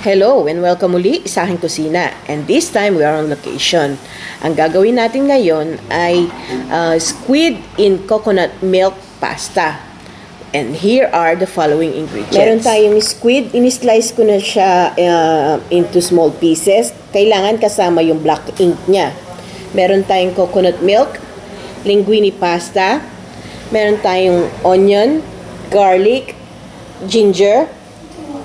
Hello and welcome muli sa aking kusina. And this time we are on location. Ang gagawin natin ngayon ay squid in coconut milk pasta. And here are the following ingredients. Meron tayong squid. In-slice ko na siya into small pieces. Kailangan kasama yung black ink niya. Meron tayong coconut milk, linguine pasta. Meron tayong onion, garlic, ginger,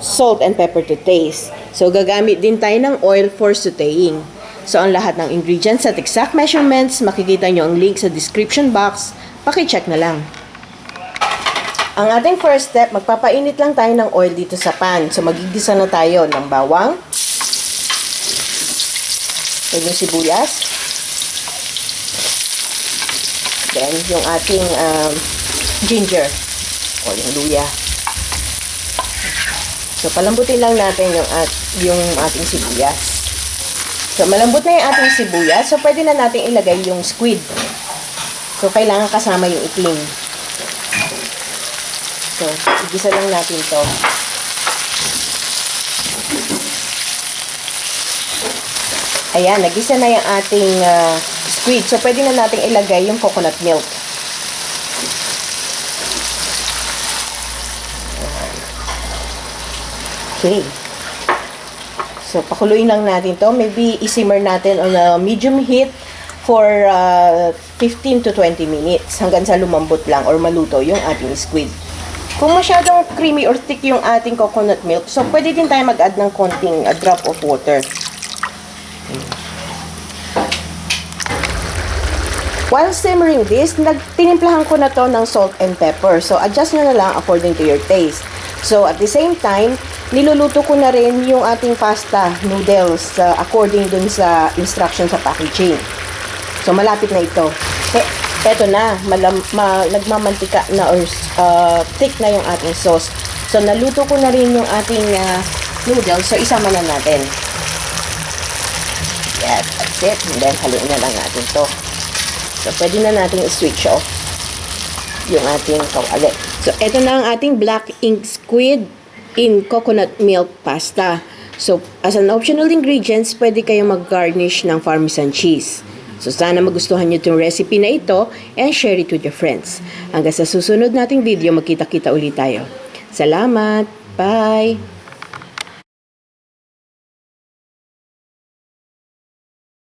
salt and pepper to taste. So, gagamit din tayo ng oil for sauteing. So, ang lahat ng ingredients at exact measurements, makikita nyo ang link sa description box. Paki-check na lang. Ang ating first step, magpapainit lang tayo ng oil dito sa pan. So, magigisa na tayo ng bawang. Then, yung sibuyas. Then, yung ating ginger o yung luya. So, palambutin lang natin yung ating sibuyas. So, malambot na yung ating sibuyas. So, pwede na natin ilagay yung squid. So, kailangan kasama yung itim. So, igisa lang natin to. Ayan, nagisa na yung ating squid. So, pwede na natin ilagay yung coconut milk. Okay. So, pakuluin lang natin to. Maybe isimmer natin on a medium heat for 15 to 20 minutes hanggang sa lumambot lang or maluto yung ating squid. Kung masyadong creamy or thick yung ating coconut milk, so pwede din tayo mag-add ng konting drop of water. While simmering this, tinimplahan ko na to ng salt and pepper. So, adjust nyo na lang according to your taste. So, at the same time, niluluto ko na rin yung ating pasta noodles according dun sa instruction sa packaging. So, malapit na ito. Eto na, nagmamantika na or thick na yung ating sauce. So, naluto ko na rin yung ating noodles. So, isama na natin. Yes, that's it. And then, haluin na lang natin to. So, pwede na natin i-switch off yung ating kawali. So, eto na ang ating black ink squid in coconut milk pasta. So, as an optional ingredients, pwede kayong mag-garnish ng Parmesan cheese. So, sana magustuhan nyo itong recipe na ito and share it with your friends. Hanggang sa susunod nating video, magkita-kita ulit tayo. Salamat! Bye!